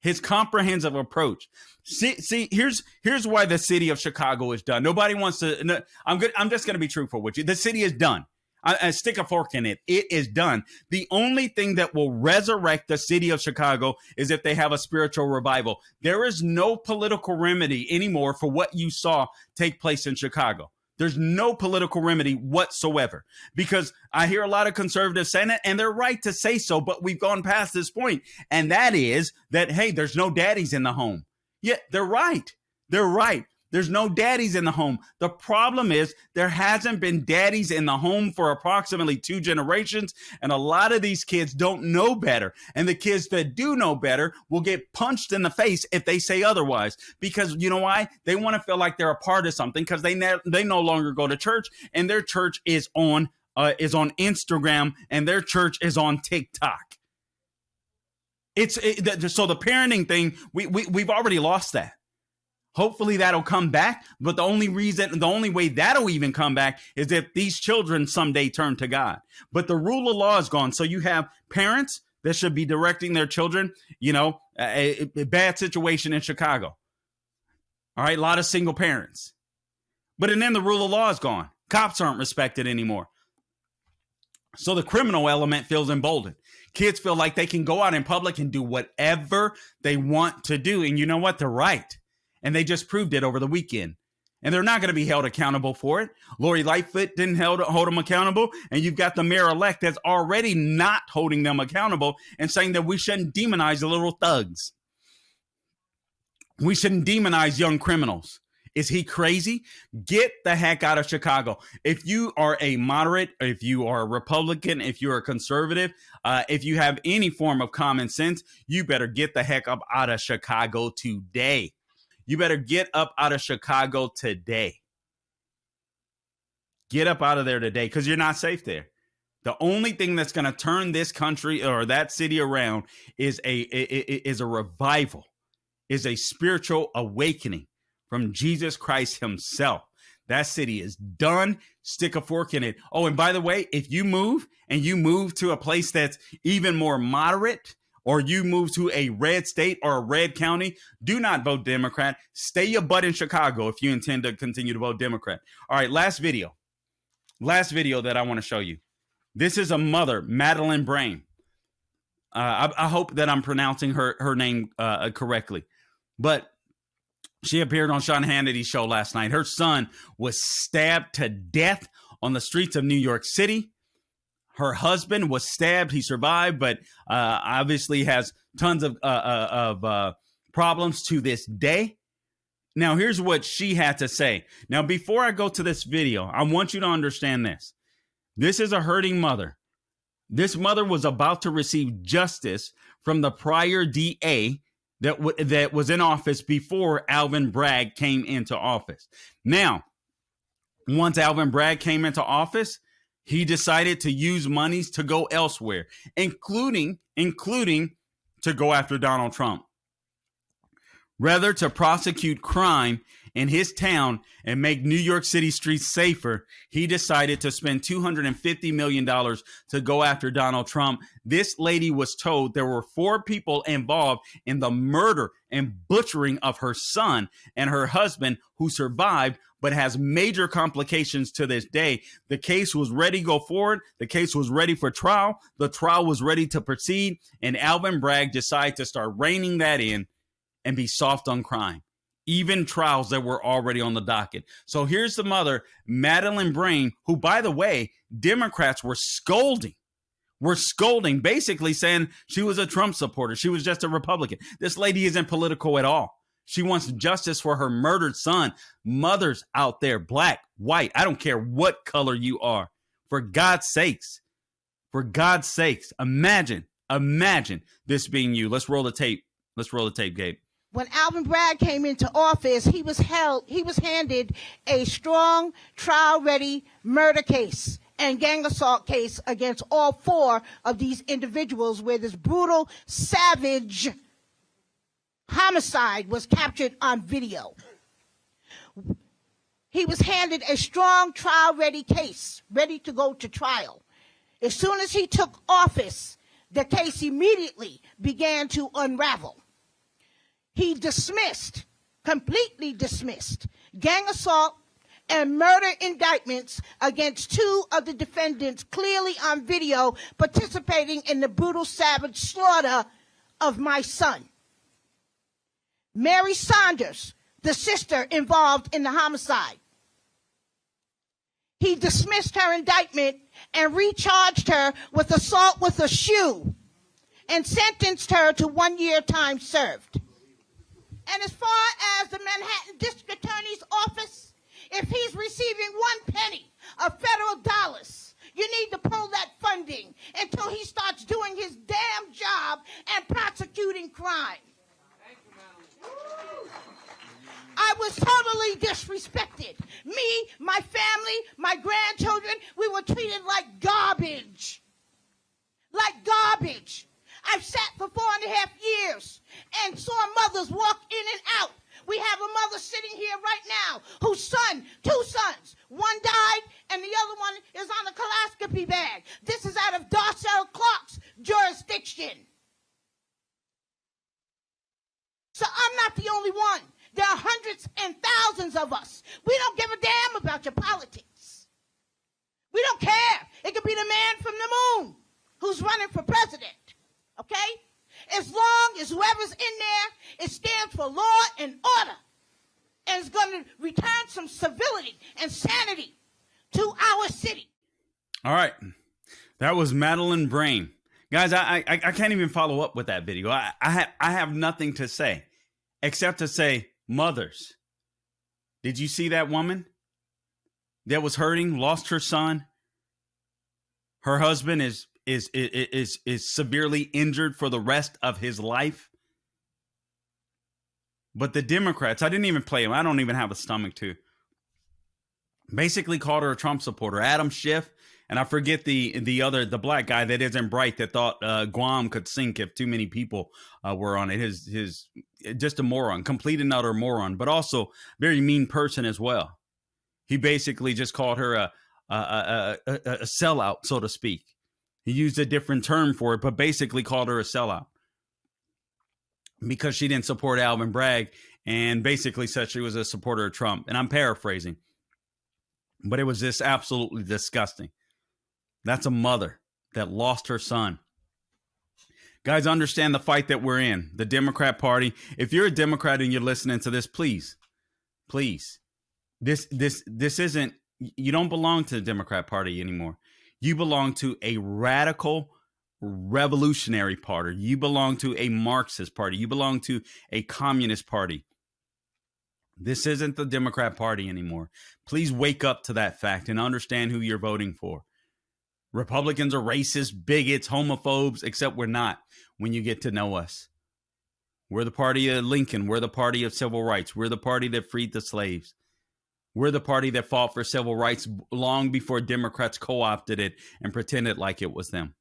His comprehensive approach. See, here's why the city of Chicago is done. Nobody wants to. No, I'm just going to be truthful with you. The city is done. I stick a fork in it. It is done. The only thing that will resurrect the city of Chicago is if they have a spiritual revival. There is no political remedy anymore for what you saw take place in Chicago. There's no political remedy whatsoever, because I hear a lot of conservatives saying it, and they're right to say so, but we've gone past this point, and that is that, hey, there's no daddies in the home. Yeah, they're right. They're right. There's no daddies in the home. The problem is there hasn't been daddies in the home for approximately 2 generations, and a lot of these kids don't know better. And the kids that do know better will get punched in the face if they say otherwise, because you know why? They want to feel like they're a part of something, because they no longer go to church, and their church is on Instagram, and their church is on TikTok. So the parenting thing, we've already lost that. Hopefully that'll come back, but the only way that'll even come back is if these children someday turn to God. But the rule of law is gone. So you have parents that should be directing their children, a bad situation in Chicago. All right, a lot of single parents. But then the rule of law is gone. Cops aren't respected anymore. So the criminal element feels emboldened. Kids feel like they can go out in public and do whatever they want to do. And you know what? They're right. And they just proved it over the weekend. And they're not going to be held accountable for it. Lori Lightfoot didn't hold them accountable. And you've got the mayor-elect that's already not holding them accountable and saying that we shouldn't demonize the little thugs. We shouldn't demonize young criminals. Is he crazy? Get the heck out of Chicago. If you are a moderate, if you are a Republican, if you're a conservative, if you have any form of common sense, you better get the heck up out of Chicago today. You better get up out of Chicago today. Get up out of there today, because you're not safe there. The only thing that's going to turn this country or that city around is a revival, is a spiritual awakening from Jesus Christ himself. That city is done. Stick a fork in it. Oh, and by the way, if you move to a place that's even more moderate, or you move to a red state or a red county, do not vote Democrat. Stay your butt in Chicago if you intend to continue to vote Democrat. All right, last video that I want to show you. This is a mother, Madeline Brame. I hope that I'm pronouncing her name correctly. But she appeared on Sean Hannity's show last night. Her son was stabbed to death on the streets of New York City. Her husband was stabbed. He survived, but obviously has tons of problems to this day. Now, here's what she had to say. Now, before I go to this video, I want you to understand this. This is a hurting mother. This mother was about to receive justice from the prior DA that was in office before Alvin Bragg came into office. Now, once Alvin Bragg came into office, he decided to use monies to go elsewhere, including to go after Donald Trump. Rather to prosecute crime in his town and make New York City streets safer, he decided to spend $250 million to go after Donald Trump. This lady was told there were 4 people involved in the murder and butchering of her son and her husband, who survived but has major complications to this day. The case was ready to go forward. The case was ready for trial. The trial was ready to proceed. And Alvin Bragg decided to start reining that in and be soft on crime, even trials that were already on the docket. So here's the mother, Madeline Brame, who, by the way, Democrats were scolding, basically saying she was a Trump supporter. She was just a Republican. This lady isn't political at all. She wants justice for her murdered son. Mothers out there, black, white, I don't care what color you are. For God's sakes, imagine this being you. Let's roll the tape. Gabe. When Alvin Bragg came into office, he was handed a strong trial-ready murder case and gang assault case against all 4 of these individuals, where this brutal, savage homicide was captured on video. He was handed a strong trial-ready case, ready to go to trial. As soon as he took office, the case immediately began to unravel. He completely dismissed gang assault and murder indictments against 2 of the defendants, clearly on video, participating in the brutal, savage slaughter of my son. Mary Saunders, the sister involved in the homicide. He dismissed her indictment and recharged her with assault with a shoe and sentenced her to 1 year time served. And as far as the Manhattan District Attorney's Office, if he's receiving 1 penny of federal dollars, you need to pull that funding until he starts doing his damn job and prosecuting crime. I was totally disrespected. Me, my family, my grandchildren, we were treated like garbage. Like garbage. I've sat for 4.5 years and saw mothers walk in and out. We have a mother sitting here right now whose son, 2 sons, one died and the other one is on a colonoscopy bag. This is out of Darcel Clark's jurisdiction. So I'm not the only one. There are hundreds and thousands of us. We don't give a damn about your politics. We don't care. It could be the man from the moon who's running for president. Okay? As long as whoever's in there, it stands for law and order. And it's going to return some civility and sanity to our city. All right. That was Madeline Brame. Guys, I can't even follow up with that video. I have nothing to say except to say, mothers, did you see that woman that was hurting, lost her son? Her husband is severely injured for the rest of his life. But the Democrats, I didn't even play them. I don't even have a stomach to. Basically called her a Trump supporter. Adam Schiff, and I forget the black guy that isn't bright, that thought Guam could sink if too many people were on it. His just a moron, complete and utter moron, but also very mean person as well. He basically just called her a sellout, so to speak. He used a different term for it, but basically called her a sellout because she didn't support Alvin Bragg and basically said she was a supporter of Trump. And I'm paraphrasing, but it was just absolutely disgusting. That's a mother that lost her son. Guys, understand the fight that we're in. The Democrat Party. If you're a Democrat and you're listening to this, please, this isn't, you don't belong to the Democrat Party anymore. You belong to a radical revolutionary party. You belong to a Marxist party. You belong to a communist party. This isn't the Democrat Party anymore. Please wake up to that fact and understand who you're voting for. Republicans are racist, bigots, homophobes, except we're not when you get to know us. We're the party of Lincoln. We're the party of civil rights. We're the party that freed the slaves. We're the party that fought for civil rights long before Democrats co-opted it and pretended like it was them.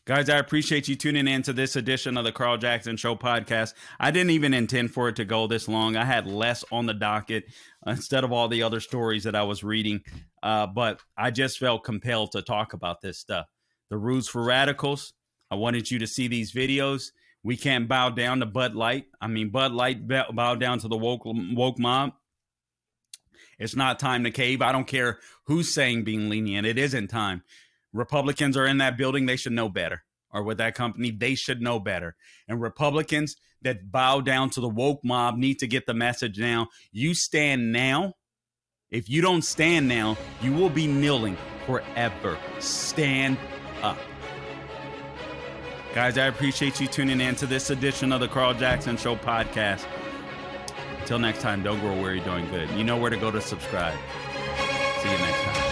Guys, I appreciate you tuning in to this edition of the Carl Jackson Show podcast. I didn't even intend for it to go this long. I had less on the docket instead of all the other stories that I was reading. But I just felt compelled to talk about this stuff. The Ruse for Radicals. I wanted you to see these videos. We can't bow down to Bud Light. I mean, Bud Light bowed down to the woke mob. It's not time to cave. I don't care who's saying being lenient. It isn't time. Republicans are in that building. They should know better. Or with that company, they should know better. And Republicans that bow down to the woke mob need to get the message now. You stand now. If you don't stand now, you will be kneeling forever. Stand up. Guys, I appreciate you tuning in to this edition of the Carl Jackson Show podcast. Until next time, don't grow weary doing good. You know where to go to subscribe. See you next time.